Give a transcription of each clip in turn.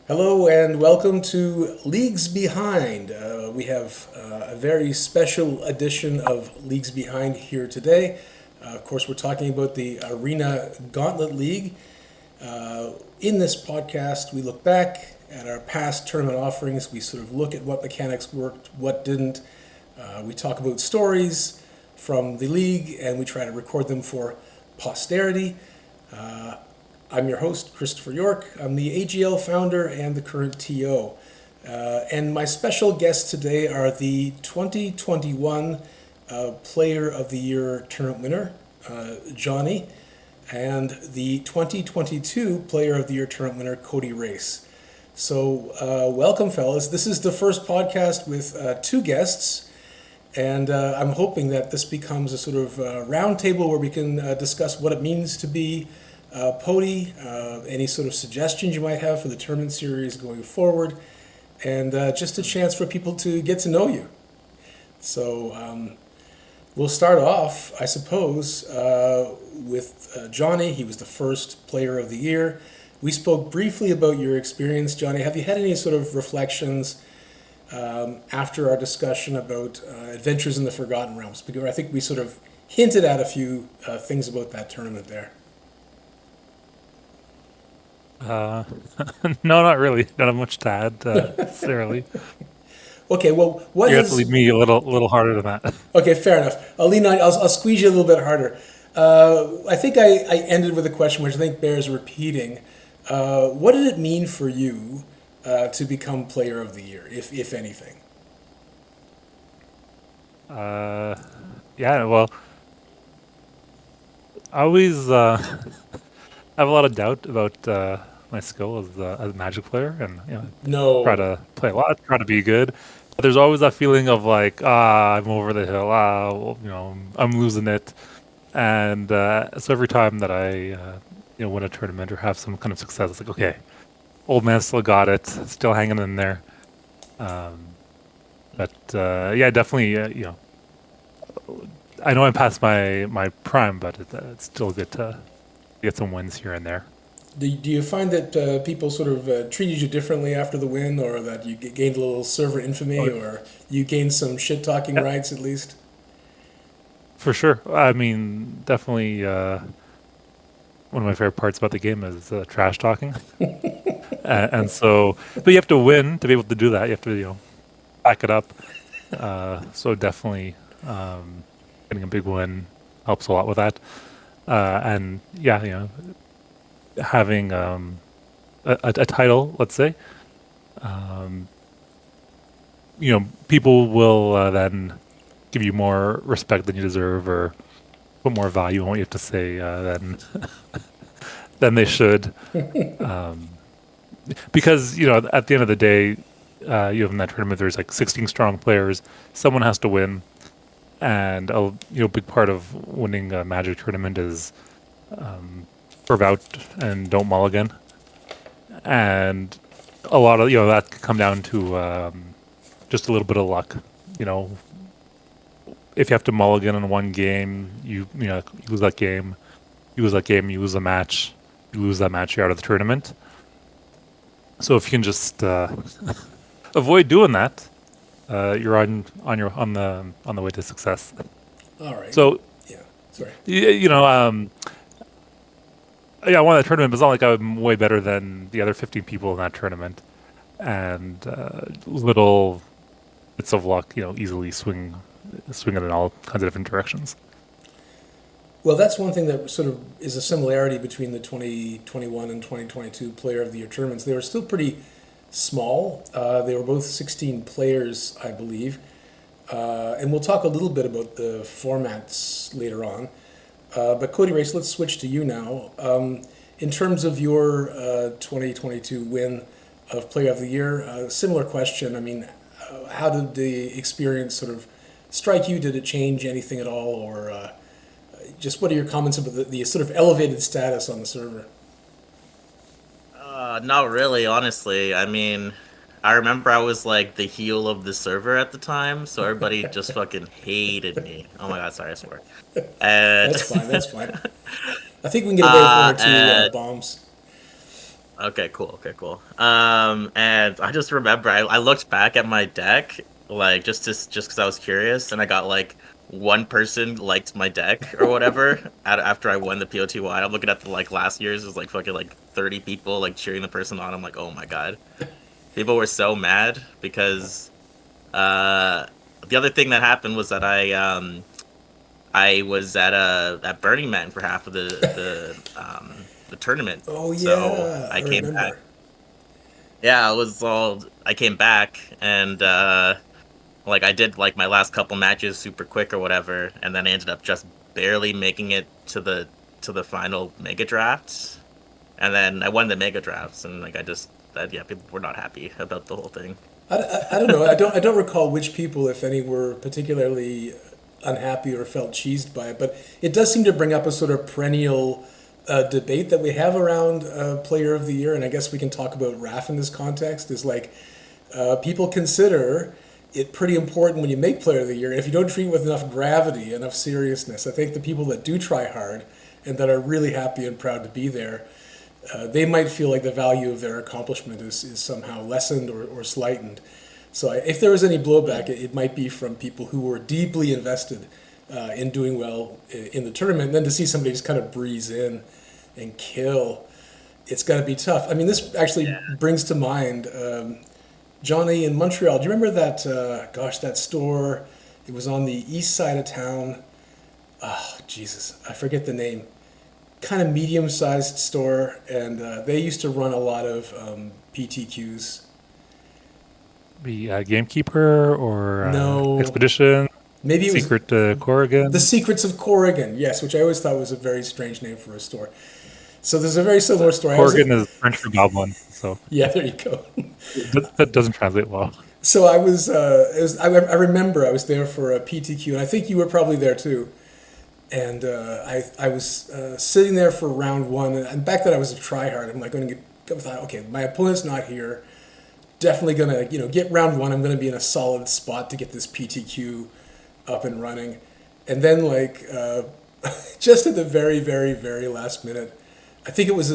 Hello and welcome to Leagues Behind. We have a very special edition of Leagues Behind here today. Of course, we're talking about the Arena Gauntlet League. In this podcast, we look back at our past tournament offerings. We sort of look at what mechanics worked, what didn't. We talk about stories from the league and we try to record them for posterity. I'm your host, Christopher York. I'm the AGL founder and the current TO. And my special guests today are the 2021 Player of the Year tournament winner, Johnny, and the 2022 Player of the Year tournament winner, Cody Race. So, welcome, fellas. This is the first podcast with two guests, and I'm hoping that this becomes a sort of round table where we can discuss what it means to be Pody, any sort of suggestions you might have for the tournament series going forward, and just a chance for people to get to know you. So we'll start off, I suppose, with Johnny. He was the first Player of the Year. We spoke briefly about your experience, Johnny. Have you had any sort of reflections after our discussion about Adventures in the Forgotten Realms? Because I think we sort of hinted at a few things about that tournament there. Uh, no, not really. Don't have much to add, necessarily. Okay, well, what You have to leave has... me a little harder than that. Okay, fair enough. I'll lean on. I'll squeeze you a little bit harder. I think I ended with a question which I think bears repeating. What did it mean for you to become Player of the Year, if anything? Uh, yeah, well, I always have a lot of doubt about my skill as a Magic player, and try No. to play a lot, try to be good. But there's always that feeling of like, I'm over the hill. Well, I'm losing it. And so every time that I win a tournament or have some kind of success, it's like, okay, old man still got it, still hanging in there. Um, but yeah, definitely, I know I'm past my prime, but it's still good to get some wins here and there. Do you find that people sort of treated you differently after the win, or that you gained a little server infamy, Oh, or you gained some shit talking yeah, rights at least? for sure. I mean, definitely, one of my favorite parts about the game is trash talking, and so, but you have to win to be able to do that. You have to, back it up. So definitely, getting a big win helps a lot with that. And yeah, having a title, let's say, um, people will then give you more respect than you deserve, or put more value on what you have to say than they should. Um, because at the end of the day, you have in that tournament, there's like 16 strong players. Someone has to win, and a big part of winning a Magic tournament is serve out and don't mulligan, and a lot of that can come down to just a little bit of luck. You know, if you have to mulligan in one game, you lose that game. You lose that game, you lose the match. You lose that match, you're out of the tournament. So if you can just avoid doing that, you're on the way to success. All right. So Yeah. Sorry. you know, yeah, I won that tournament, but it's not like I'm way better than the other 15 people in that tournament. And little bits of luck, easily swing it in all kinds of different directions. Well, that's one thing that sort of is a similarity between the 2021 and 2022 Player of the Year tournaments. They were still pretty small. They were both 16 players, I believe. And we'll talk a little bit about the formats later on. But Cody Race, let's switch to you now. In terms of your 2022 win of Player of the Year, similar question. I mean, how did the experience sort of strike you? Did it change anything at all? Or just what are your comments about the sort of elevated status on the server? Not really, honestly. I mean, I remember I was like the heel of the server at the time, so everybody just fucking hated me. Oh my god, sorry, I swear. And That's fine. That's fine. I think we can get away with one or two and bombs. Okay, cool. Okay, cool. And I just remember I looked back at my deck, like just because I was curious, and I got like one person liked my deck or whatever after I won the POTY. I'm looking at the like last year's, it was like fucking like 30 people like cheering the person on. I'm like, oh my god, people were so mad because uh the other thing that happened was that I was at Burning Man for half of the tournament, Oh so yeah, I I came back. remember. Yeah, I came back and like I did like my last couple matches super quick or whatever, and then I ended up just barely making it to the final mega drafts. And then I won the mega drafts, and like yeah, people were not happy about the whole thing. I don't know. I don't recall which people, if any, were particularly unhappy or felt cheesed by it, but it does seem to bring up a sort of perennial debate that we have around Player of the Year, and I guess we can talk about Raf in this context. Is like people consider it pretty important when you make Player of the Year, and if you don't treat it with enough gravity, enough seriousness, I think the people that do try hard and that are really happy and proud to be there, they might feel like the value of their accomplishment is somehow lessened or slightened. So if there was any blowback, it might be from people who were deeply invested in doing well in the tournament. And then to see somebody just kind of breeze in and kill, it's got to be tough. I mean, this actually Yeah. brings to mind Johnny in Montreal. Do you remember that? That store. It was on the east side of town. Oh, Jesus, I forget the name. Kind of medium-sized store, and they used to run a lot of PTQs. The Gamekeeper or No, Expedition, maybe it was Secret The Corrigan. Secrets of Corrigan. Yes, which I always thought was a very strange name for a store. So there's a very similar story. Corrigan is French for goblin, so Yeah, there you go. that doesn't translate well. So I remember I was there for a PTQ, and I think you were probably there too. And I was sitting there for round one, and back then I was a tryhard. I'm like going to thought, okay, my opponent's not here. Definitely gonna get round one. I'm gonna be in a solid spot to get this PTQ up and running, and then just at the very very very last minute, I think it was a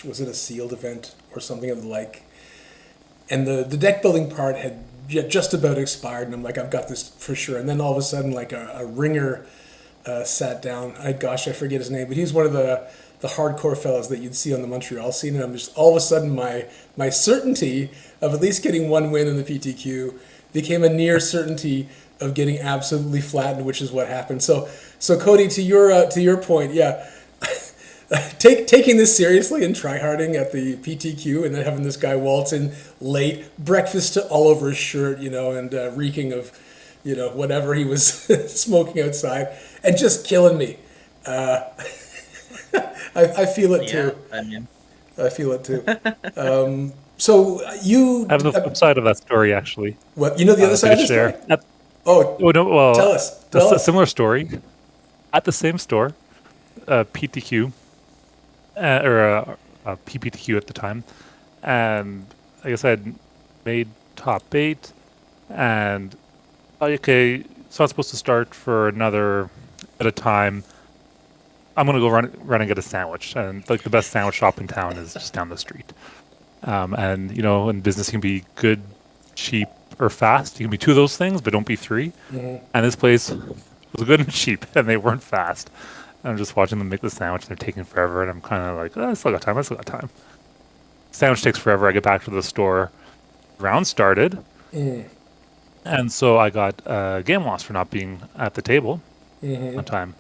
was it a sealed event or something of the like, and the deck building part had just about expired, and I'm like, I've got this for sure. And then all of a sudden, like a ringer sat down. I forget his name, but he was one of the hardcore fellows that you'd see on the Montreal scene. And I'm just all of a sudden my certainty of at least getting one win in the PTQ became a near certainty of getting absolutely flattened, which is what happened. So Cody, to your point, yeah. Taking this seriously and tryharding at the PTQ, and then having this guy waltz in late, breakfast all over his shirt, and reeking of, whatever he was smoking outside, and just killing me. Uh, I feel it Yeah, too. I mean, I feel it too. So you, I have the flip side of that story actually. what you know the other side of the Finish story? there. Oh, Oh no, tell well, us, tell a us. similar story at the same store, PTQ or PPTQ at the time, and I guess I had made top eight, and okay, so I'm supposed to start for another at a time. I'm gonna go run and get a sandwich, and like the best sandwich shop in town is just down the street. And in business, you can be good, cheap, or fast. You can be two of those things, but don't be three. And this place was good and cheap, and they weren't fast. And I'm just watching them make the sandwich, and they're taking forever, and I'm kind of like, I still got time. I still got time. Sandwich takes forever. I get back to the store. Round started, and so I got game loss for not being at the table on time.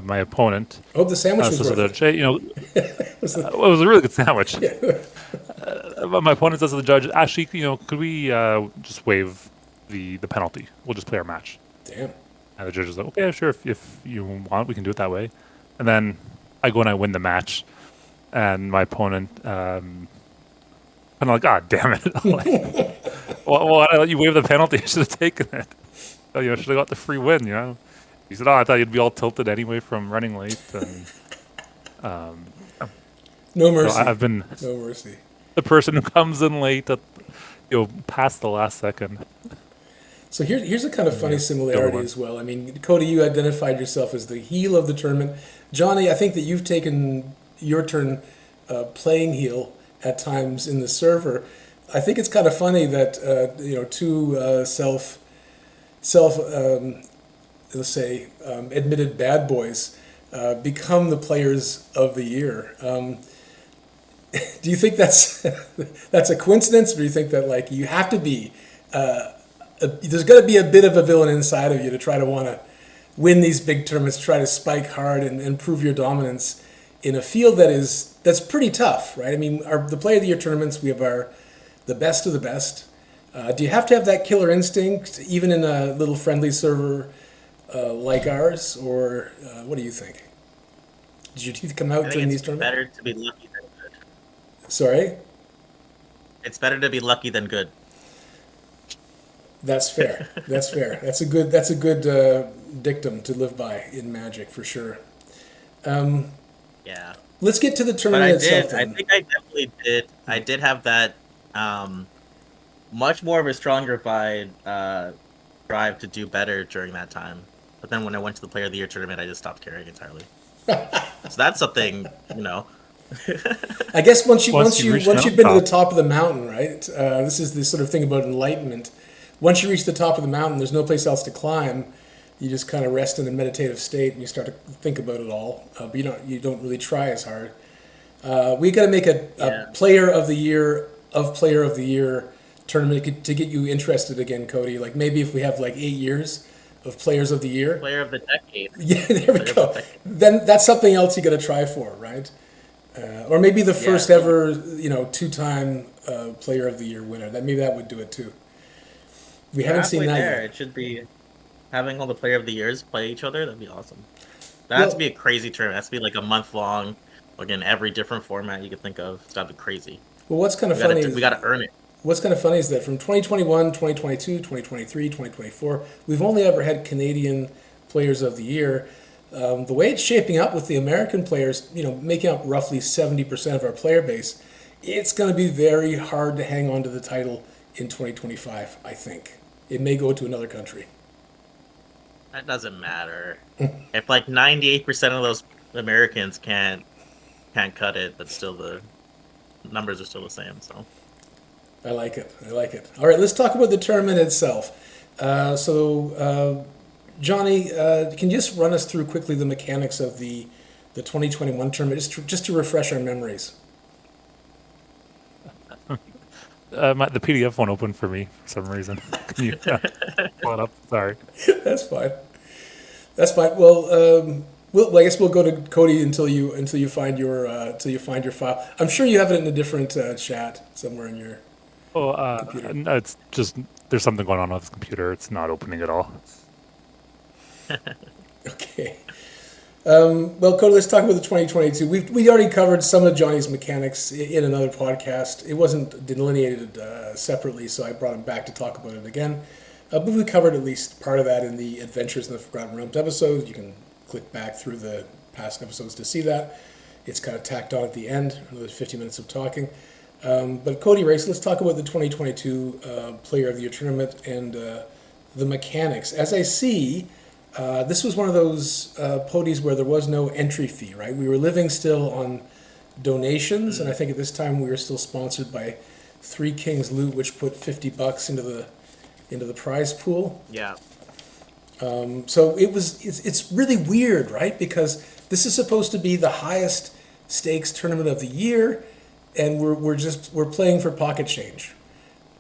My opponent Oh, the sandwich was says to worth the it. judge, it was a really good sandwich. But my opponent says to the judge, actually, could we just waive the penalty? We'll just play our match. Damn. And the judge is like, okay, sure, if you want, we can do it that way. And then I go and I win the match, and my opponent kind of like, God damn it! I'm like, well, why did I let you waive the penalty? I should have taken it. Should have got the free win. He said, "Oh, I thought you'd be all tilted anyway from running late." And No so mercy. I've been No mercy. the person who comes in late at past the last second. So here's a kind of funny Double similarity one. as well. I mean, Cody, you identified yourself as the heel of the tournament. Johnny, I think that you've taken your turn playing heel at times in the server. I think it's kind of funny that two let's say admitted bad boys become the players of the year. Do you think that's that's a coincidence, or do you think that like you have to be there's got to be a bit of a villain inside of you to try to want to win these big tournaments, try to spike hard and prove your dominance in a field that's pretty tough, right? I mean, the Player of the Year tournaments, we have the best of the best. Do you have to have that killer instinct even in a little friendly server like ours, or what do you think? Did your teeth come I out think during it's these tournaments? better to be lucky than good. Sorry, It's better to be lucky than good. that's fair. That's fair. That's a good dictum to live by in Magic for sure. Yeah. Let's get to the But tournament I itself did. I then. think I definitely did. I did have that um, much more of a stronger drive to do better during that time. But then when I went to the Player of the Year tournament, I just stopped caring entirely. So that's something, you know. I guess once Once you reach the you've been to the mountaintop. top of the mountain, right? This is the sort of thing about enlightenment. Once you reach the top of the mountain, there's no place else to climb. You just kind of rest in a meditative state, and you start to think about it all. But you don't really try as hard. We got to make a Yeah. Player of the Year tournament to get you interested again, Cody. Like maybe if we have like 8 years of Players of the Year. Player of the decade. Yeah, there we Player of the go. decade. Then that's something else you got to try for, right? Or maybe the Yeah. first ever, two-time Player of the Year winner. That would do it too. We haven't seen Halfway that there, yet. it should be having all the Player of the Years play each other. That'd be awesome. That has to Well, be a crazy tournament. It has to be like a month long, like in every different format you could think of. It's gotta be crazy. well, what's kind of We funny gotta is we gotta earn it. that from 2021, 2022, 2023, 2024, we've only ever had Canadian Players of the Year. The way it's shaping up with the American players, making up roughly 70% of our player base, it's going to be very hard to hang on to the title in 2025, I think. It may go to another country. That doesn't matter. If like 98% of those Americans can't cut it, but still the numbers are still the same. So I like it. I like it. All right, let's talk about the tournament itself. Johnny, can you just run us through quickly the mechanics of the 2021 tournament, just to refresh our memories? The PDF won't open for me for some reason. Can you pull it up? Sorry. That's fine. That's fine. I guess we'll go to Cody until you find your file. I'm sure you have it in a different chat somewhere in your Oh, computer. no, it's just there's something going on with this computer. It's not opening at all. Okay. Cody, let's talk about the 2022. We already covered some of Johnny's mechanics in another podcast. It wasn't delineated separately, so I brought him back to talk about it again. But we covered at least part of that in the Adventures in the Forgotten Realms episode. You can click back through the past episodes to see that. It's kind of tacked on at the end, another 50 minutes of talking. But Cody Race, let's talk about the 2022 Player of the Year tournament and the mechanics. As I see, this was one of those podies where there was no entry fee, right? We were living still on donations, and I think at this time we were still sponsored by Three Kings Loot, which put $50 into the prize pool. yeah, So it's really weird, right? Because this is supposed to be the highest stakes tournament of the year, and we're playing for pocket change.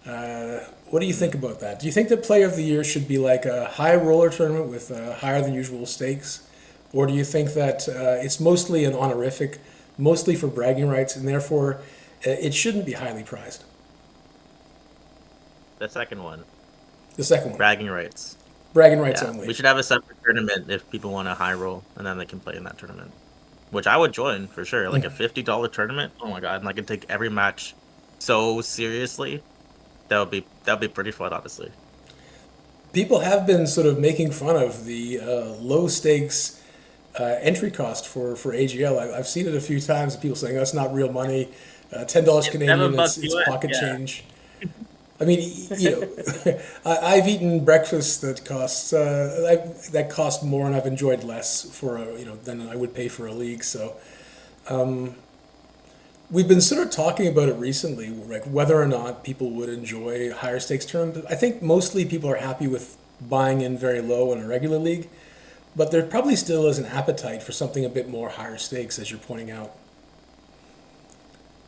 What do you think about that? Do you think that Player of the Year should be like a high roller tournament with higher than usual stakes, or do you think that it's mostly an honorific, mostly for bragging rights, and therefore it shouldn't be highly prized? the second one, The second one, bragging rights. bragging rights Yeah, only. we should have a separate tournament if people want a high roll, and then they can play in that tournament. Which I would join for sure. Like a $50 tournament. Oh my god! And I can take every match so seriously. That would be pretty fun, honestly. People have been sort of making fun of the low stakes entry cost for AGL. I've seen it a few times. People saying that's not real money. $10 It's Canadian. $7 It's US, pocket yeah. change. I mean, I've eaten breakfast that cost more, and I've enjoyed less than I would pay for a league. So, we've been sort of talking about it recently, like whether or not people would enjoy higher stakes tournaments. I think mostly people are happy with buying in very low in a regular league, but there probably still is an appetite for something a bit more higher stakes, as you're pointing out.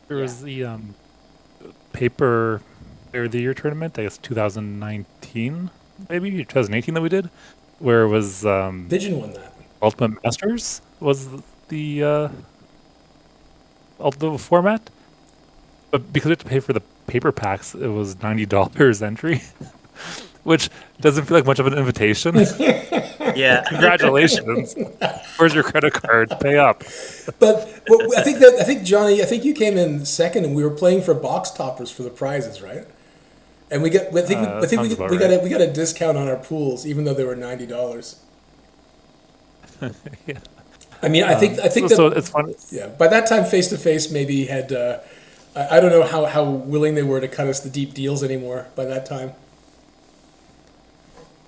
There Yeah. was the paper player of the year tournament, I guess 2019, maybe 2018 that we did, where it was Vision won that. Ultimate Masters was the ultimate format, but because we had to pay for the paper packs, it was $90 entry, which doesn't feel like much of an invitation. Yeah. Congratulations! Where's your credit card? Pay up. But I think Johnny, I think you came in second, and we were playing for box toppers for the prizes, right? And we got, I think Sounds about we got right. we got a discount on our pools, even though they were $90. Yeah. I mean, I think So that it's fun. yeah. By that time, Face to Face maybe had. I don't know how willing they were to cut us the deep deals anymore by that time.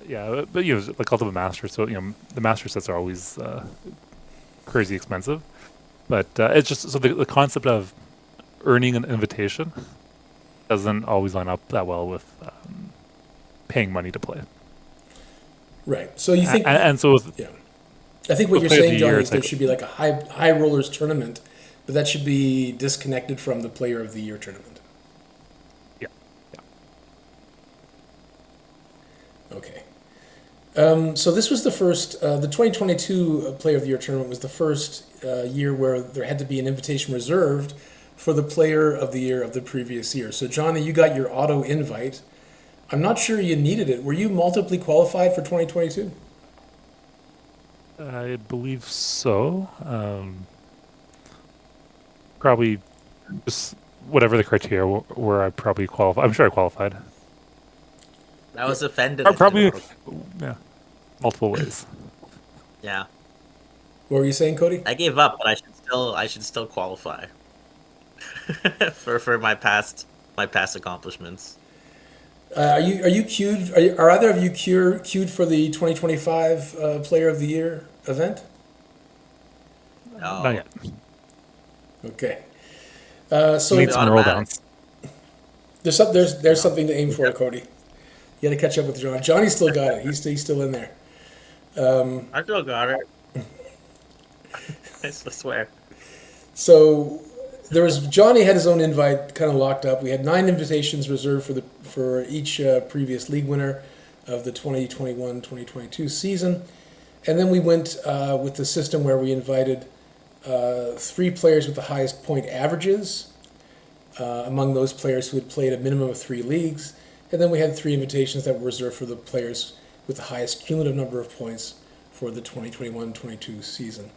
Yeah, but like Ultimate Masters, so the master sets are always crazy expensive. But it's just so the concept of earning an invitation doesn't always line up that well with paying money to play. Right. So you think And so with yeah. I think what the you're player of saying, the Johnny, year, is it's there like should be like a high rollers tournament, but that should be disconnected from the Player of the Year tournament. yeah, yeah. Okay. So this was the first, the 2022 Player of the Year tournament was the first year where there had to be an invitation reserved for the Player of the Year of the previous year. So Johnny, you got your auto invite. I'm not sure you needed it. Were you multiply qualified for 2022? I believe so. Probably just whatever the criteria were, I probably qualified. I'm sure I qualified. I was offended. Or I probably, didn't. yeah, multiple ways. Yeah. What were you saying, Cody? I gave up, but I should still qualify for my past accomplishments. Are you queued? Are either of you queued for the 2025 Player of the Year event? No. Not yet. Okay. We So need some roll automatic. downs. there's something to aim for, Cody. You got to catch up with John. Johnny still got it. He's still in there. I still got it. I swear. So there was Johnny had his own invite kind of locked up. We had 9 invitations reserved for each previous league winner of the 2021-2022 season, and then we went with the system where we invited 3 players with the highest point averages among those players who had played a minimum of 3 leagues, and then we had 3 invitations that were reserved for the players with the highest cumulative number of points for the 2021-22 season.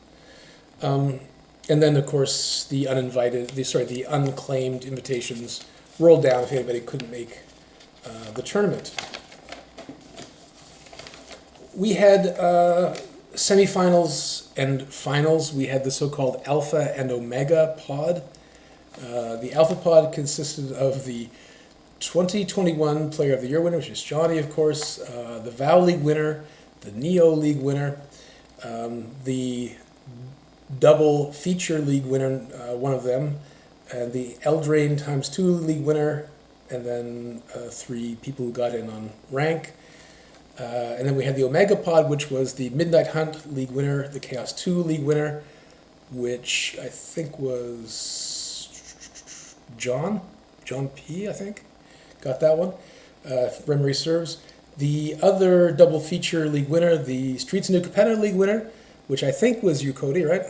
And then, of course, the unclaimed invitations rolled down if anybody couldn't make the tournament. We had semifinals and finals. We had the so-called Alpha and Omega pod. The Alpha pod consisted of the 2021 Player of the Year winner, which is Johnny, of course, the VOW League winner, the Neo League winner, the double feature league winner, one of them, and the Eldraine times 2 league winner, and then 3 people who got in on rank. And then we had the Omega Pod, which was the Midnight Hunt league winner, the Chaos 2 league winner, which I think was John P, I think, got that one, if memory serves. The other double feature league winner, the Streets of New Capenna league winner, which I think was you, Cody, right?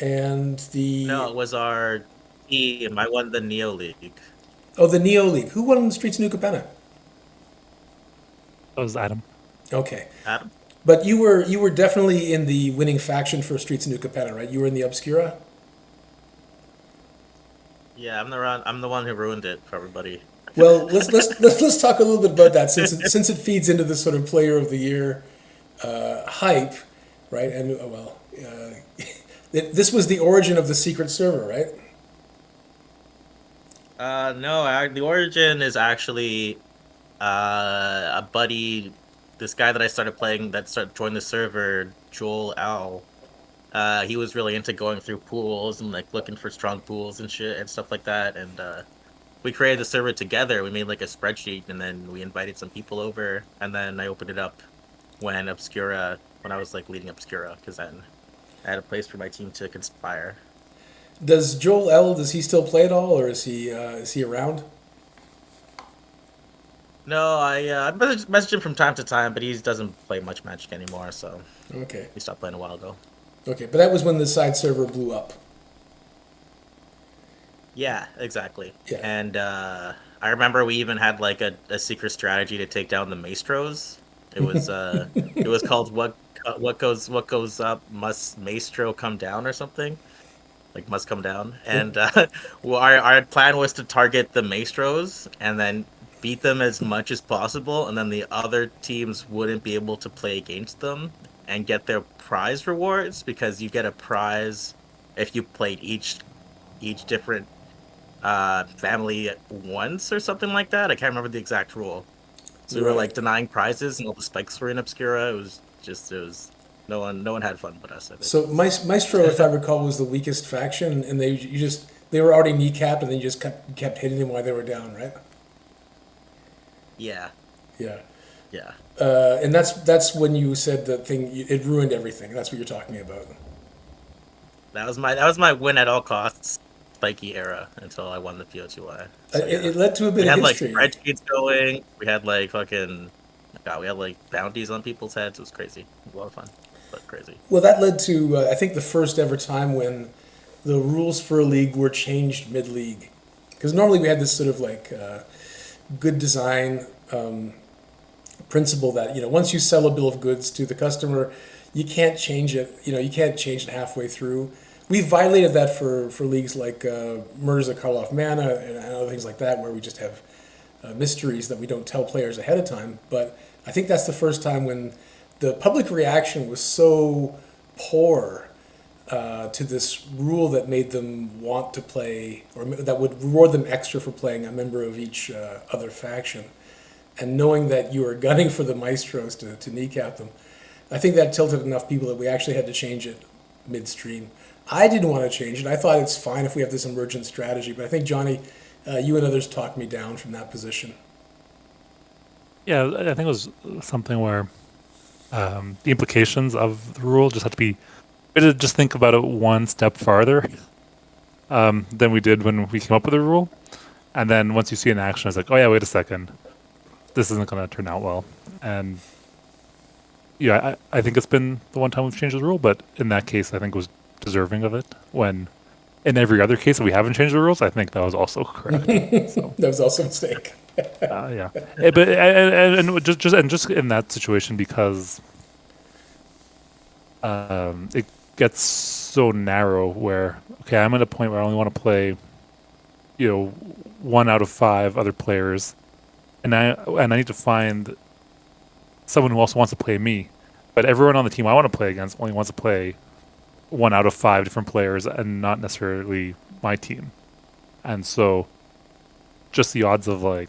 And the No, it was our team. I won the Neo League. the Neo League. Who won Streets of New Capenna? That was Adam. Okay, Adam? but you were definitely in the winning faction for Streets of New Capenna, right? You were in the Obscura. Yeah, I'm the one who ruined it for everybody. Well, let's talk a little bit about that since it feeds into this sort of Player of the Year hype, right? And this was the origin of the secret server, right? No, the origin is actually a buddy, this guy that I started playing that joined the server, Joel L. He was really into going through pools and like looking for strong pools and shit and stuff like that. And we created the server together. We made like a spreadsheet, and then we invited some people over. And then I opened it up when I was like leading Obscura, because then I had a place for my team to conspire. Does Joel L, does he still play at all, or is he around? No, I message him from time to time, but he doesn't play much Magic anymore, so Okay. he stopped playing a while ago. Okay, but that was when the side server blew up. Yeah, exactly. Yeah. And I remember we even had like a secret strategy to take down the Maestros. It was called what goes up must Maestro come down or something, like must come down. And well, our plan was to target the Maestros and then beat them as much as possible, and then the other teams wouldn't be able to play against them and get their prize rewards, because you get a prize if you played each different family at once or something like that. I can't remember the exact rule. So we were Right. like denying prizes, and all the spikes were in Obscura. It was no one had fun but us, I think. So Maestro, if I recall, was the weakest faction, and they were already kneecapped, and then you just kept hitting them while they were down, right? Yeah, Yeah. yeah. And that's when you said the thing. It ruined everything. That's what you're talking about. That was my win at all costs spiky era until I won the PO2Y. So It yeah. led to a We bit of had like history. spreadsheets going. We had like fucking God, we had like bounties on people's heads. It was crazy. It was a lot of fun, but crazy. Well, that led to I think the first ever time when the rules for a league were changed mid-league, because normally we had this sort of like good design principle that once you sell a bill of goods to the customer, you can't change it. You can't change it halfway through. We violated that for leagues like Murders of Karloff Mana and other things like that, where we just have mysteries that we don't tell players ahead of time. But I think that's the first time when the public reaction was so poor to this rule that made them want to play, or that would reward them extra for playing a member of each other faction. And knowing that you were gunning for the Maestros to kneecap them, I think that tilted enough people that we actually had to change it midstream. I didn't want to change it. I thought it's fine if we have this emergent strategy, but I think, Johnny, you and others talked me down from that position. Yeah, I think it was something where the implications of the rule just had to be. We had to just think about it one step farther than we did when we came up with the rule. And then once you see it in action, it's like, oh yeah, wait a second, this isn't going to turn out well. And yeah, I think it's been the one time we've changed the rule, but in that case, I think it was deserving of it. When in every other case that we haven't changed the rules, I think that was also correct. So That was also a mistake. yeah, but and just in that situation, because it gets so narrow where, okay, I'm at a point where I only want to play, 1 out of 5 other players, and I need to find someone who also wants to play me, but everyone on the team I want to play against only wants to play 1 out of 5 different players and not necessarily my team. And so just the odds of like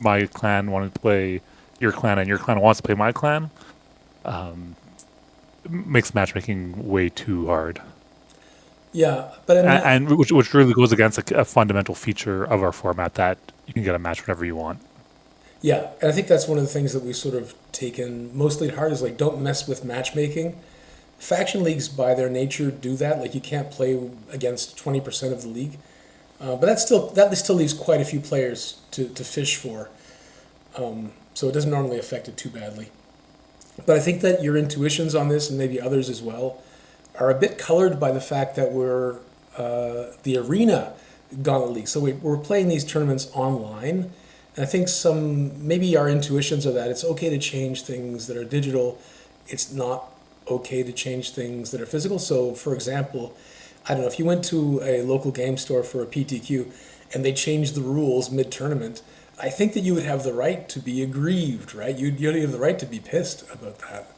my clan wanting to play your clan and your clan wants to play my clan makes matchmaking way too hard. Yeah, but I mean, And which really goes against a fundamental feature of our format, that you can get a match whenever you want. yeah, and I think that's one of the things that we've sort of taken mostly to heart is like, don't mess with matchmaking. Faction leagues, by their nature, do that. Like, you can't play against 20% of the league, but that still leaves quite a few players to fish for. So it doesn't normally affect it too badly. But I think that your intuitions on this, and maybe others as well, are a bit colored by the fact that we're the Arena Gauntlet League. So we're playing these tournaments online. And I think maybe our intuitions are that it's okay to change things that are digital. It's not okay to change things that are physical. So, for example, I don't know, if you went to a local game store for a PTQ and they changed the rules mid-tournament, I think that you would have the right to be aggrieved, right? You'd have the right to be pissed about that.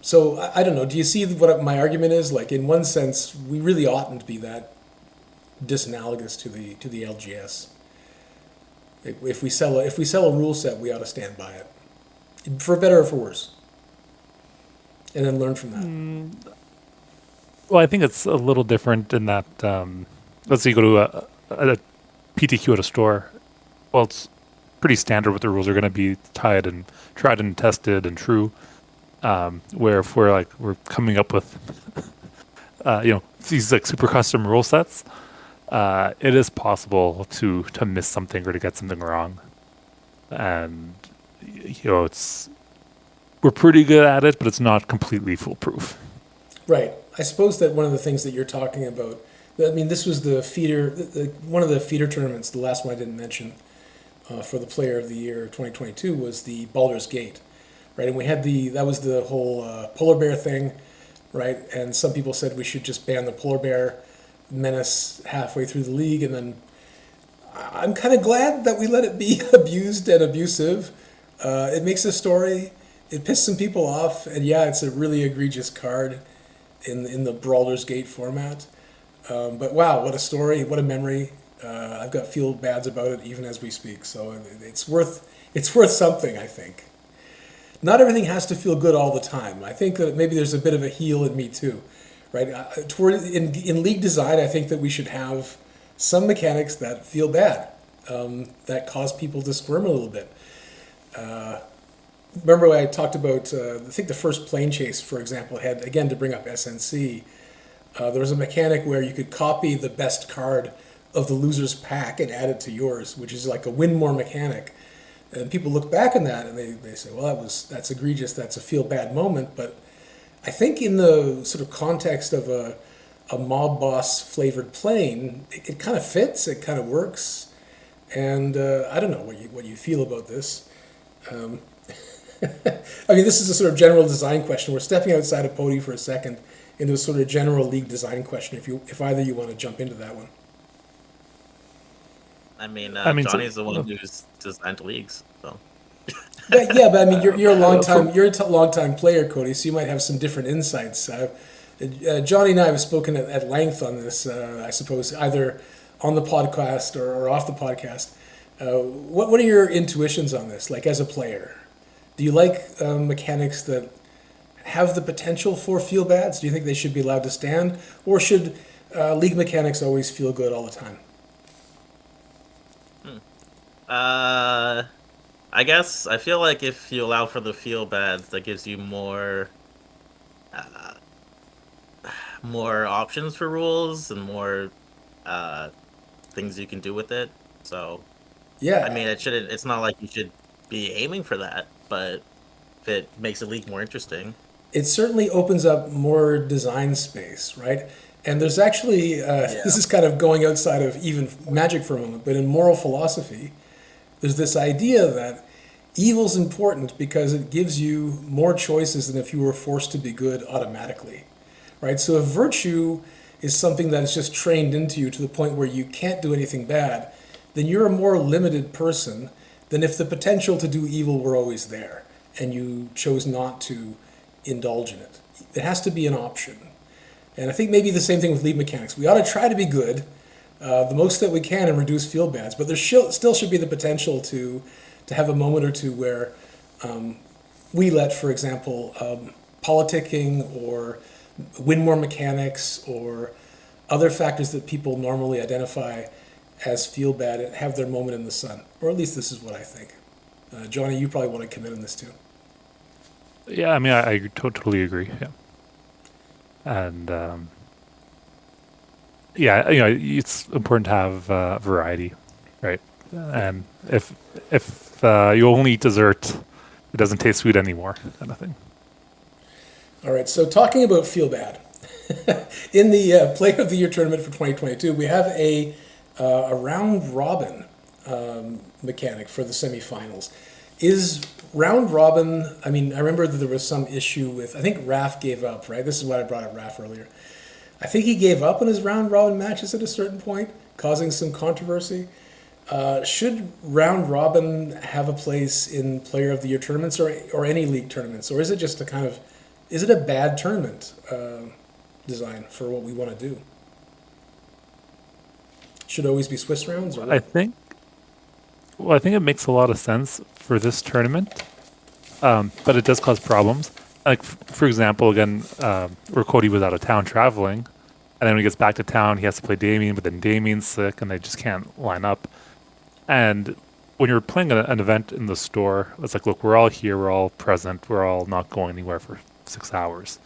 So I don't know. Do you see what my argument is? Like, in one sense, we really oughtn't be that disanalogous to the LGS. If we sell a rule set, we ought to stand by it, for better or for worse. and then learn from that. Well, I think it's a little different in that, let's say you go to a PTQ at a store. Well, it's pretty standard what the rules are going to be, tried and tested and true. Where if we're coming up with, these like super custom rule sets, it is possible to miss something or to get something wrong. And we're pretty good at it, but it's not completely foolproof. Right. I suppose that one of the things that you're talking about, I mean, this was the feeder, one of the feeder tournaments, the last one I didn't mention, for the Player of the Year 2022 was the Baldur's Gate, right? And we had that was the whole polar bear thing, right? And some people said we should just ban the polar bear menace halfway through the league, and then I'm kind of glad that we let it be abused and abusive. It makes the story, it pissed some people off, and yeah, it's a really egregious card in the Baldur's Gate format. But wow, what a story, what a memory. I've got feel bads about it even as we speak, so it's worth something, I think. Not everything has to feel good all the time. I think that maybe there's a bit of a heel in me too, right? In league design, I think that we should have some mechanics that feel bad, that cause people to squirm a little bit. Remember when I talked about, I think the first plane chase, for example, had, again, to bring up SNC, there was a mechanic where you could copy the best card of the loser's pack and add it to yours, which is like a win more mechanic. And people look back on that and they say, well, that's egregious, that's a feel bad moment. But I think in the sort of context of a mob boss flavored plane, it kind of fits, it kind of works. And I don't know what you feel about this. I mean, this is a sort of general design question. We're stepping outside of Pody for a second into a sort of general league design question. If either you want to jump into that one. I mean, So- Johnny's the one who's designed leagues, so. But I mean, you're a long time player, Cody. So you might have some different insights. Johnny and I have spoken at length on this. I suppose either on the podcast or off the podcast. What are your intuitions on this? Like as a player, do you like mechanics that have the potential for feel bads? Do you think they should be allowed to stand, or should league mechanics always feel good all the time? I guess I feel like if you allow for the feel bads, that gives you more options for rules and more things you can do with it. So Yeah, I mean, it's not like you should be aiming for that, but if it makes the league more interesting. it certainly opens up more design space, right? And there's actually, this is kind of going outside of even Magic for a moment, but in moral philosophy, there's this idea that evil's important because it gives you more choices than if you were forced to be good automatically, right? So if virtue is something that is just trained into you to the point where you can't do anything bad, then you're a more limited person than if the potential to do evil were always there and you chose not to indulge in it. It has to be an option. And I think maybe the same thing with league mechanics. We ought to try to be good, the most that we can, and reduce feel bads. But there still should be the potential to have a moment or two where we let, for example, politicking or win more mechanics or other factors that people normally identify as feel bad have their moment in the sun. Or at least this is what I think. Johnny, you probably want to commit on this too. Yeah, I mean, I totally agree. Yeah, and it's important to have variety, right? And if you only eat dessert, it doesn't taste sweet anymore, kind of thing. All right, so talking about feel bad, in the Player of the Year tournament for 2022, we have a round robin mechanic for the semifinals. Is round robin? I mean, I remember that there was some issue with. I think Raph gave up. Right, this is why I brought up Raph earlier. I think he gave up on his round robin matches at a certain point, causing some controversy. Should round robin have a place in Player of the Year tournaments or any league tournaments, or is it just is it a bad tournament design for what we want to do? Should it always be Swiss rounds? Or I think it makes a lot of sense for this tournament, but it does cause problems. Like for example, again, where Cody was out of town traveling, and then when he gets back to town, he has to play Damien, but then Damien's sick, and they just can't line up. And when you're playing an event in the store, it's like, look, we're all here, we're all present, we're all not going anywhere for 6 hours.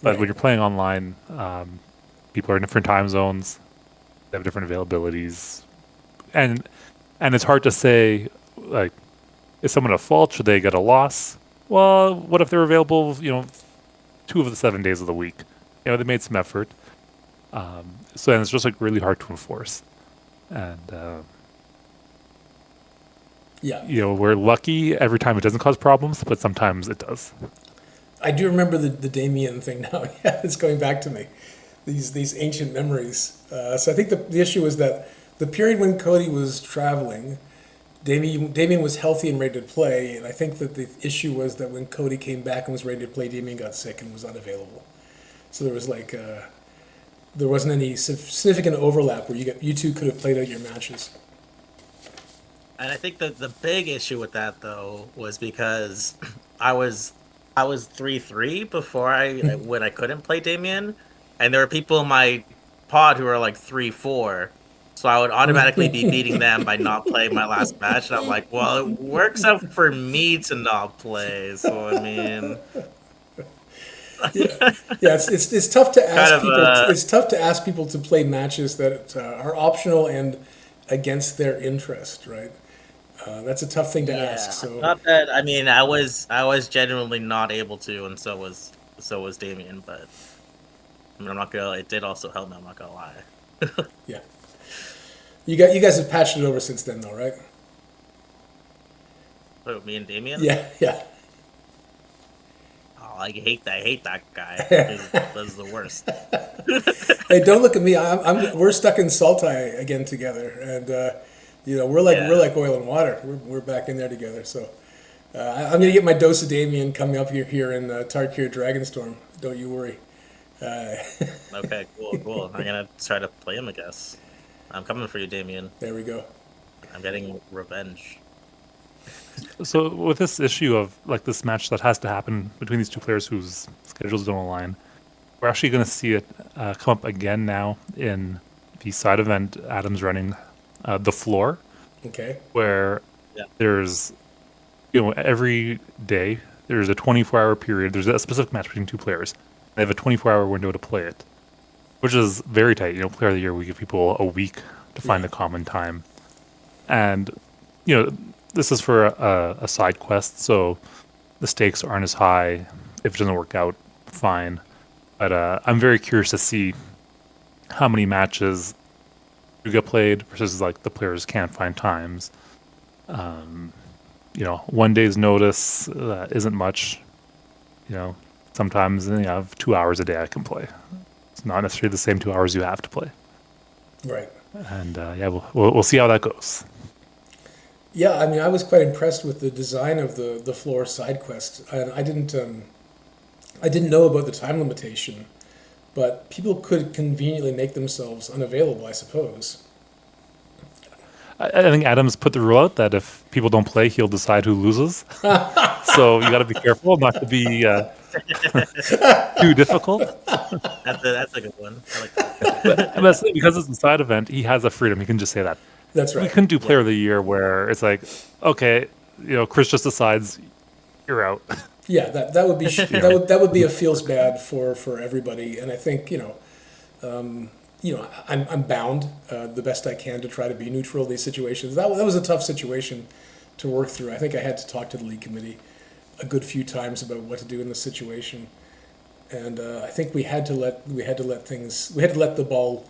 But Right. when you're playing online, people are in different time zones, they have different availabilities, and it's hard to say, like, is someone at fault? Should they get a loss? Well, what if they're available, 2 of the 7 days of the week? They made some effort. So then it's just like really hard to enforce. And, Yeah. we're lucky every time it doesn't cause problems, but sometimes it does. I do remember the Damien thing now. Yeah, it's going back to me. These ancient memories. So I think the issue was that the period when Cody was traveling, Damien was healthy and ready to play, and I think that the issue was that when Cody came back and was ready to play, Damien got sick and was unavailable. So there was there wasn't any significant overlap where you two could have played out your matches. And I think that the big issue with that though was because I was 3-3 before when I couldn't play Damien, and there were people in my pod who were like 3-4. So I would automatically be beating them by not playing my last match, and I'm like, well, it works out for me to not play. So I mean, Yeah, yeah. It's tough to ask kind of people. It's tough to ask people to play matches that are optional and against their interest, right? That's a tough thing to ask. So not that I mean, I was genuinely not able to, and so was Damien. But I mean, I'm not gonna. It did also help me. I'm not gonna lie. yeah, you guys have patched it over since then, though, right? Who, me and Damien? Yeah, yeah. Oh, I hate that guy. That's the worst. Hey, don't look at me. We're stuck in Saltai again together, and we're like oil and water. We're back in there together. So I'm gonna get my dose of Damien coming up here in Tarkir Dragonstorm. Don't you worry. Okay, cool. I'm gonna try to play him, I guess. I'm coming for you, Damien. There we go. I'm getting revenge. So with this issue of like this match that has to happen between these two players whose schedules don't align, we're actually going to see it come up again now in the side event Adam's running, the floor, Okay. where Yeah. there's, every day there's a 24-hour period. There's a specific match between two players. They have a 24-hour window to play it, which is very tight. Player of the year, we give people a week to find Yeah. a common time. And, this is for a side quest, so the stakes aren't as high. If it doesn't work out, fine. But I'm very curious to see how many matches do get played versus like the players can't find times. 1 day's notice isn't much. Sometimes I have 2 hours a day I can play. It's not necessarily the same 2 hours you have to play. Right. And we'll see how that goes. Yeah, I mean, I was quite impressed with the design of the floor side quest. And I didn't know about the time limitation, but people could conveniently make themselves unavailable, I suppose. I think Adam's put the rule out that if people don't play, he'll decide who loses. So you got to be careful not to be too difficult. That's a good one. I like that. But because it's a side event, he has a freedom. He can just say that. That's We right. couldn't do Player of the Year where it's like, okay, Chris just decides you're out. Yeah, that would be that would be a feels bad for everybody, and I think I'm bound the best I can to try to be neutral in these situations. That was a tough situation to work through. I think I had to talk to the league committee a good few times about what to do in this situation, and I think we had to let the ball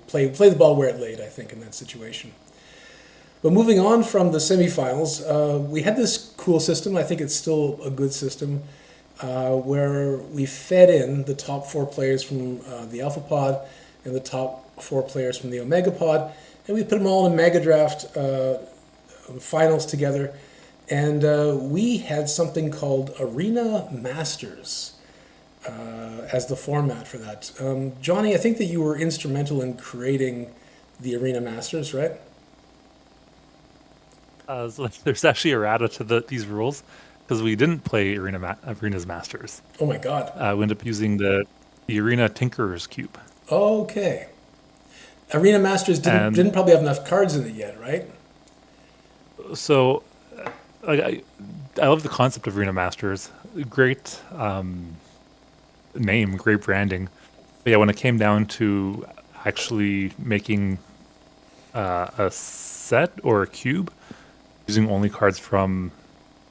play the ball where it laid. I think in that situation. But moving on from the semifinals, we had this cool system. I think it's still a good system, where we fed in the top 4 players from the Alpha Pod and the top 4 players from the Omega Pod, and we put them all in a Mega Draft finals together. And we had something called Arena Masters as the format for that. Johnny, I think that you were instrumental in creating the Arena Masters, right? So there's actually errata to these rules. because we didn't play Arena's Masters. Oh my God. We ended up using the Arena Tinkerer's Cube. Okay. Arena Masters And- didn't probably have enough cards in it yet, right? So, like, I love the concept of Arena Masters. Great name, great branding. But yeah, when it came down to actually making a set or a cube using only cards from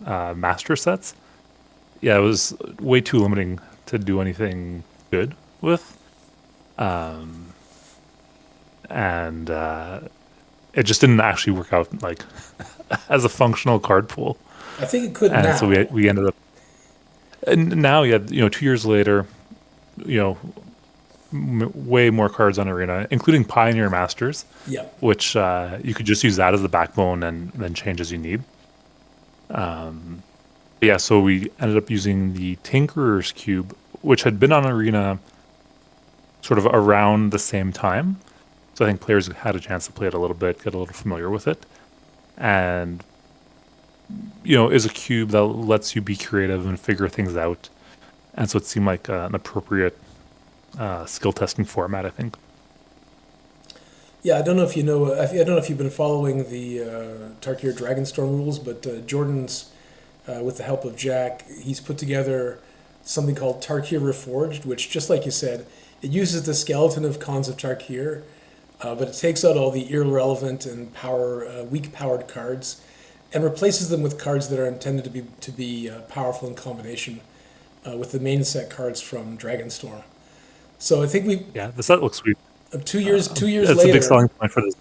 master sets, yeah, it was way too limiting to do anything good with. And it just didn't actually work out like as a functional card pool. I think it could And now. so we ended up, and now, yeah, 2 years later, you know, way more cards on Arena, including Pioneer Masters, Yeah. which you could just use that as the backbone and then change as you need. Yeah, so we ended up using the Tinkerer's Cube, which had been on Arena sort of around the same time. So I think players had a chance to play it a little bit, get a little familiar with it. And, is a cube that lets you be creative and figure things out. And so it seemed like an appropriate skill testing format, I think. Yeah, I don't know if you know. I don't know if you've been following the Tarkir Dragonstorm rules, but Jordan's, with the help of Jack, he's put together something called Tarkir Reforged, which, just like you said, it uses the skeleton of Khans of Tarkir, but it takes out all the irrelevant and weak powered cards, and replaces them with cards that are intended to be powerful in combination with the main set cards from Dragonstorm. So I think Yeah, the set looks sweet. 2 years That's later. a big selling point for this.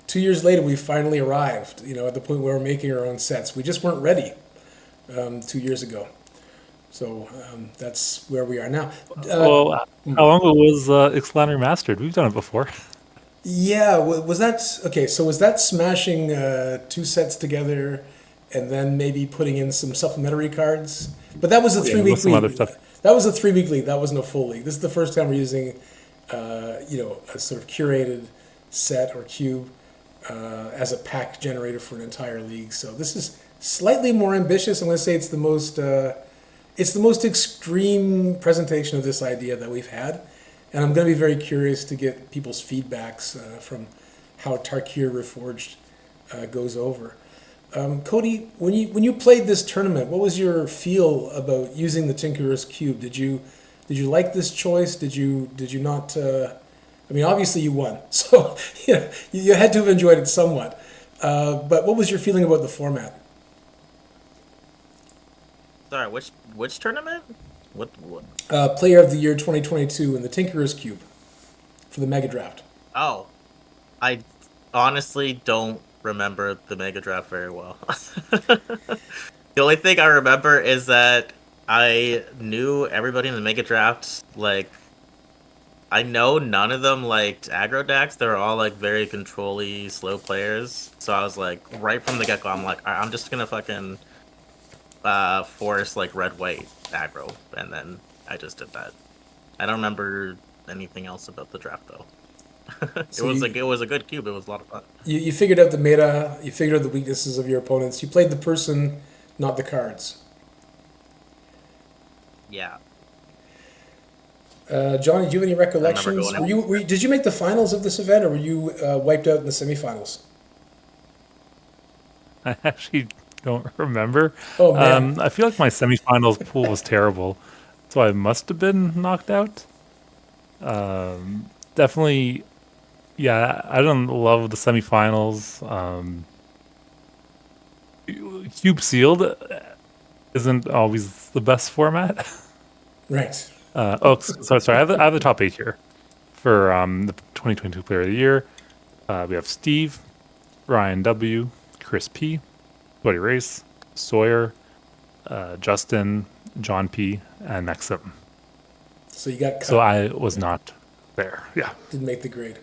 2 years later, we finally arrived, at the point where we're making our own sets. We just weren't ready 2 years ago. So that's where we are now. Well, how long ago was Ixalan Remastered? We've done it before. Yeah, was that, okay, so was that smashing two sets together and then maybe putting in some supplementary cards? But that was a Yeah, 3 week with some league. other stuff. That was a 3 week league. That wasn't a full league. This is the first time we're using, a sort of curated set or cube as a pack generator for an entire league. So this is slightly more ambitious. I'm going to say it's the most extreme presentation of this idea that we've had, and I'm going to be very curious to get people's feedbacks from how Tarkir Reforged goes over. Cody, when you played this tournament, what was your feel about using the Tinkerer's Cube? Did you like this choice? Did you not? I mean, obviously you won, so you had to have enjoyed it somewhat. But what was your feeling about the format? Sorry, which tournament? What? Player of the Year 2022 in the Tinkerer's Cube for the Mega Draft. Oh, I honestly don't remember the Mega Draft very well. The only thing I remember is that I knew everybody in the Mega Draft. Like, I know none of them liked aggro decks. They were all like very control-y, slow players. So I was like, right from the get-go, I'm like, "All right, I'm just gonna fucking force like red-white aggro," and then I just did that. I don't remember anything else about the draft though. So it was a good cube. It was a lot of fun. You figured out the meta. You figured out the weaknesses of your opponents. You played the person, not the cards. Yeah. Johnny, do you have any recollections? going Did you make the finals of this event, or were you wiped out in the semifinals? I actually don't remember. Oh, man. I feel like my semifinals pool was terrible, so I must have been knocked out. Definitely, yeah. I don't love the semifinals. Cube sealed isn't always the best format. Right. Sorry. I have the top 8 here for the 2022 Player of the Year. We have Steve, Ryan W, Chris P, Buddy Race, Sawyer, Justin, John P, and Maxim. So you got cut. So I was not there. Yeah. Didn't make the grade.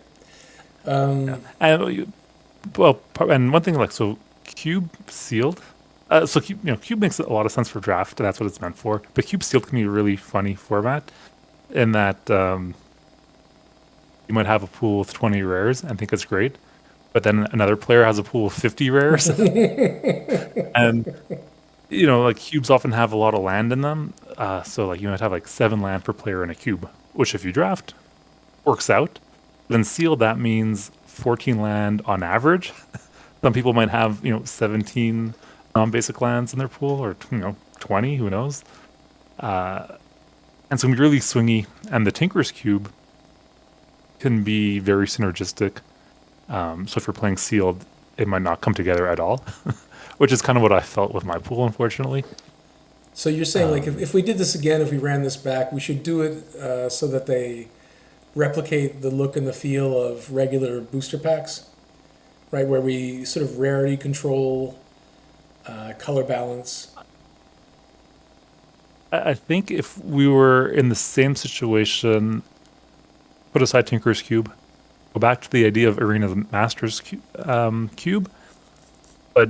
And and one thing, like, so Cube sealed. So Cube makes a lot of sense for draft, and that's what it's meant for. But Cube sealed can be a really funny format, in that you might have a pool with 20 rares and think it's great, but then another player has a pool of 50 rares, and like cubes often have a lot of land in them. So like you might have like 7 land per player in a cube, which if you draft, works out. Then sealed, that means 14 land on average. Some people might have, 17 non-basic lands in their pool, or 20, who knows. And so it can be really swingy. And the Tinker's Cube can be very synergistic. So if you're playing sealed, it might not come together at all, which is kind of what I felt with my pool, unfortunately. So you're saying, like, if we did this again, if we ran this back, we should do it so that they replicate the look and the feel of regular booster packs, right? Where we sort of rarity control, color balance. I think if we were in the same situation, put aside Tinker's Cube, go back to the idea of Arena Masters Cube, but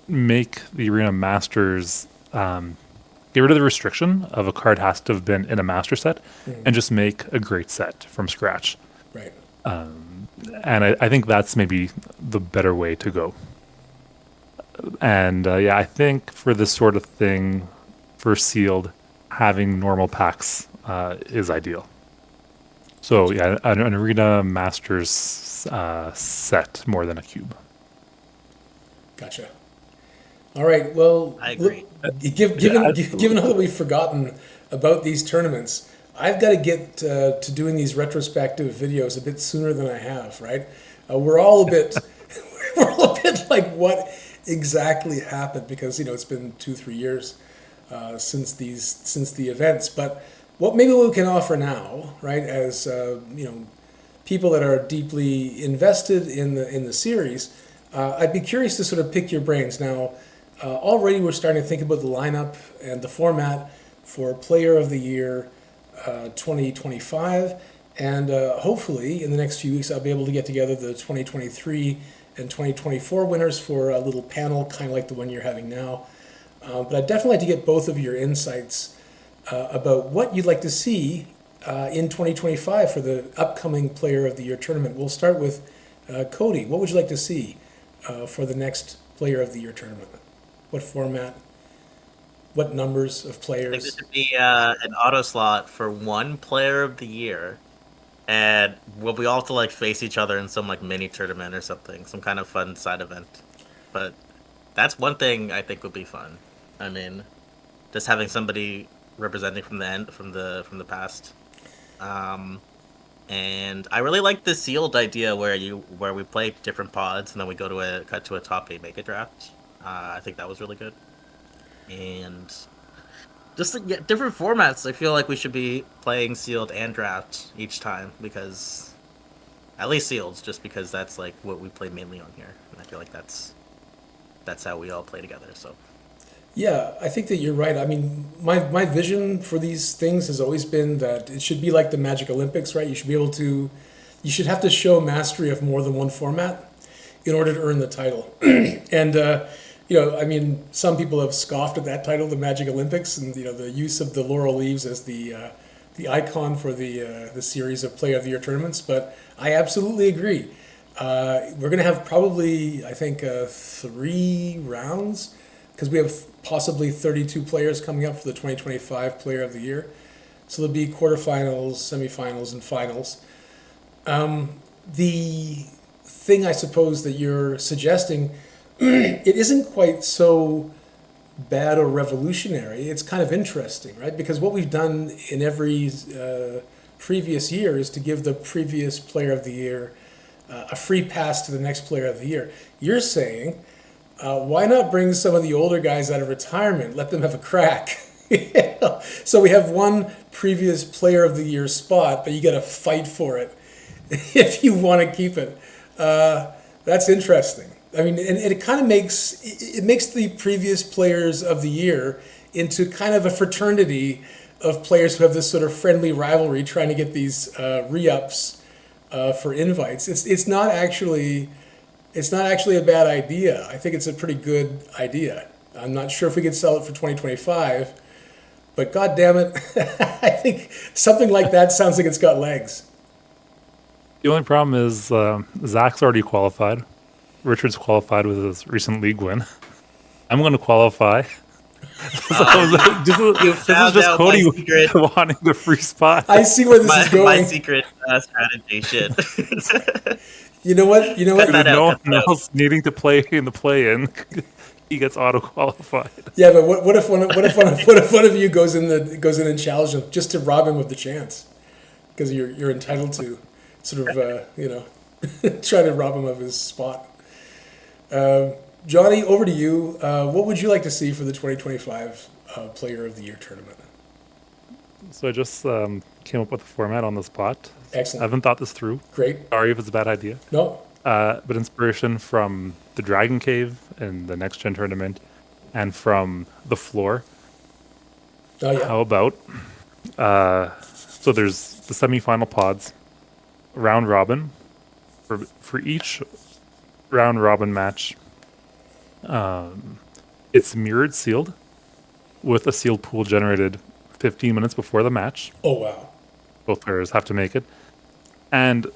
make the Arena Masters get rid of the restriction of a card has to have been in a master set, and just make a great set from scratch. Right. And I think that's maybe the better way to go. And yeah, I think for this sort of thing, for sealed, having normal packs is ideal. So yeah, an Arena Masters set more than a cube. Gotcha. All right. Well, I agree. Given all that we've forgotten about these tournaments, I've got to get to doing these retrospective videos a bit sooner than I have. Right? We're all a bit we're all a bit like, what exactly happened, because it's been 2-3 years since the events. But what maybe we can offer now, right, as people that are deeply invested in the series, I'd be curious to sort of pick your brains now. Already we're starting to think about the lineup and the format for Player of the Year 2025, and hopefully in the next few weeks I'll be able to get together the 2023 and 2024 winners for a little panel, kind of like the one you're having now. But I'd definitely like to get both of your insights about what you'd like to see in 2025 for the upcoming Player of the Year tournament. We'll start with Cody. What would you like to see for the next Player of the Year tournament? What format? What numbers of I think players? this should be an auto slot for one player of the year, and we all have to like face each other in some like mini tournament or something, some kind of fun side event. But that's one thing I think would be fun. I mean, just having somebody representing from the end, from the past. And I really like the sealed idea where we play different pods and then we go to a top 8 make a draft. I think that was really good. And just different formats. I feel like we should be playing sealed and draft each time, because at least sealed, just because that's like what we play mainly on here, and I feel like that's how we all play together. So Yeah, I think that you're right. I mean, my vision for these things has always been that it should be like the Magic Olympics, right? You should have to show mastery of more than one format in order to earn the title. And I mean, some people have scoffed at that title, the Magic Olympics, and the use of the laurel leaves as the icon for the series of Player of the Year tournaments. But I absolutely agree. We're going to have probably, I think, 3 rounds, because we have possibly 32 players coming up for the 2025 Player of the Year. So there'll be quarterfinals, semifinals, and finals. The thing I suppose that you're suggesting, it isn't quite so bad or revolutionary. It's kind of interesting, right? Because what we've done in every previous year is to give the previous Player of the Year a free pass to the next Player of the Year. You're saying, why not bring some of the older guys out of retirement, let them have a crack? So we have one previous Player of the Year spot, but you got to fight for it if you want to keep it. That's interesting. I mean, and it kind of makes the previous Players of the Year into kind of a fraternity of players who have this sort of friendly rivalry, trying to get these re-ups for invites. It's not actually a bad idea. I think it's a pretty good idea. I'm not sure if we could sell it for 2025, but God damn it, I think something like that sounds like it's got legs. The only problem is Zach's already qualified. Richard's qualified with his recent league win. I'm going to qualify. You This is found just out my Cody secret, wanting the free spot. I see where this is my going. secret strategy. Shit. You know what? You know Cut what? With that out. no Cut that one out. else needing to play in the play-in, he gets auto-qualified. Yeah, but what if one of you goes in and challenges him just to rob him of the chance? Because you're entitled to sort of try to rob him of his spot. Johnny, over to you. What would you like to see for the 2025 Player of the Year tournament? So I just came up with a format on the spot. I Excellent. haven't thought this through. Great. Sorry if it's a bad idea. No. But inspiration from the Dragon Cave in the Next Gen tournament and from the floor. Oh yeah. How about so there's the semifinal pods, round robin. For each round robin match, it's mirrored sealed with a sealed pool generated 15 minutes before the match. Oh wow. Both players have to make it. And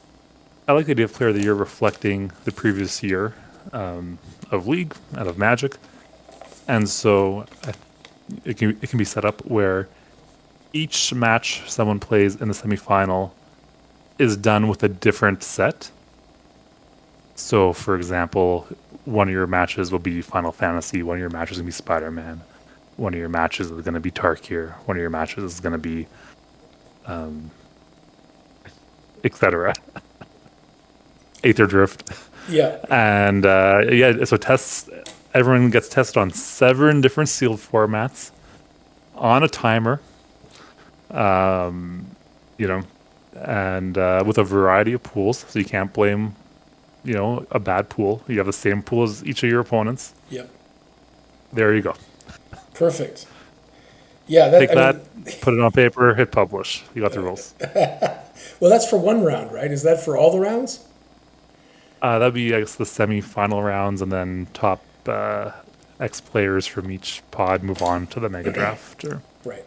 I like the idea of Player of the Year reflecting the previous year of League and of Magic. And so it can be set up where each match someone plays in the semifinal is done with a different set. So, for example, one of your matches will be Final Fantasy, one of your matches is going to be Spider-Man, one of your matches is going to be Tarkir, one of your matches is going to be etc. Aether Drift. Yeah. And so tests, everyone gets tested on 7 different sealed formats on a timer, and with a variety of pools. So you can't blame, a bad pool. You have the same pool as each of your opponents. Yep. There you go. Perfect. Yeah. Take that, put it on paper, hit publish. You got the rules. Well, that's for one round, right? Is that for all the rounds? That'd be, I guess, the semi-final rounds, and then top X players from each pod move on to the mega draft. Right.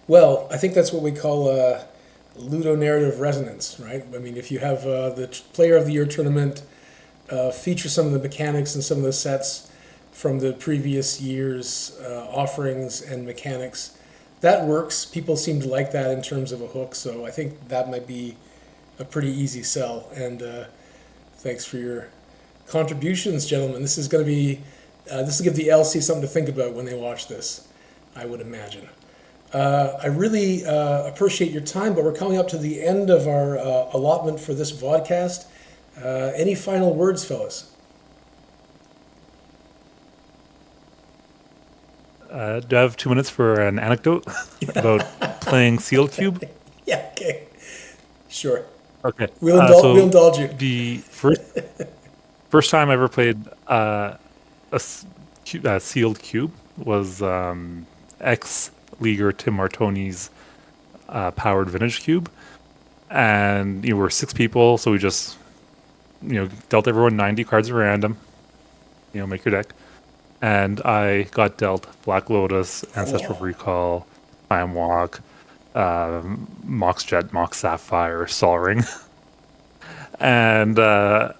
Well, I think that's what we call ludonarrative resonance, right? I mean, if you have the Player of the Year tournament feature some of the mechanics and some of the sets from the previous year's offerings and mechanics, that works. People seem to like that in terms of a hook, so I think that might be a pretty easy sell. And thanks for your contributions, gentlemen. This is going to be this will give the LC something to think about when they watch this, I would imagine. I really appreciate your time, but we're coming up to the end of our allotment for this vodcast. Any final words, fellas? Do I have 2 minutes for an anecdote about playing Sealed Cube? Yeah, okay. Sure. Okay. We'll indulge you. The first time I ever played a Sealed Cube was ex-leaguer Tim Martoni's powered Vintage Cube. And we're 6 people, so we just dealt everyone 90 cards at random. Make your deck. And I got dealt Black Lotus, Ancestral Recall, Time Walk, Mox Jet, Mox Sapphire, Sol Ring. And Not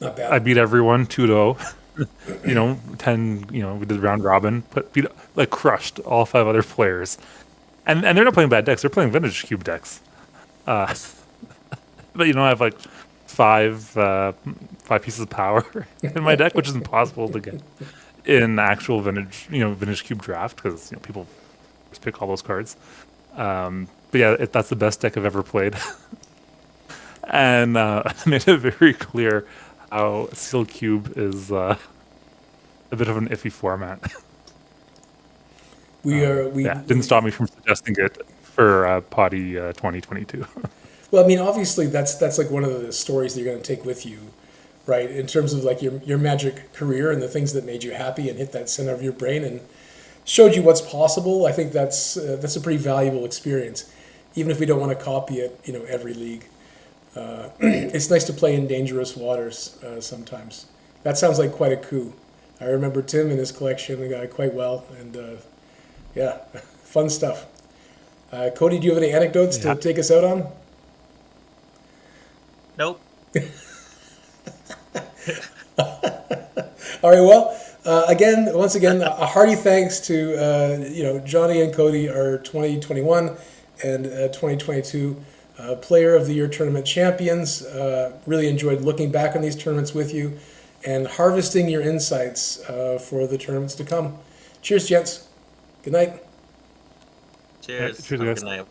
bad. I beat everyone 2-0. 10, we did round robin, crushed all 5 other players. And they're not playing bad decks, they're playing Vintage Cube decks. But I have like 5 pieces of power in my deck, which is impossible to get in actual Vintage Cube draft, because people just pick all those cards. But yeah, that's the best deck I've ever played. And I made it very clear how Sealed Cube is a bit of an iffy format. Didn't stop me from suggesting it for Potty 2022. Well, I mean, obviously, that's like one of the stories that you're going to take with you, right? In terms of like your Magic career and the things that made you happy and hit that center of your brain and showed you what's possible. I think that's a pretty valuable experience, even if we don't want to copy it, every league. It's nice to play in dangerous waters sometimes. That sounds like quite a coup. I remember Tim and his collection quite well, and yeah, fun stuff. Cody, do you have any anecdotes to take us out on? Nope. All right, well, Again, once again, a hearty thanks to Johnny and Cody, our 2021 and 2022 Player of the Year tournament champions. Really enjoyed looking back on these tournaments with you and harvesting your insights for the tournaments to come. Cheers, gents. Good night. Cheers. Cheers, Have a guys. good night.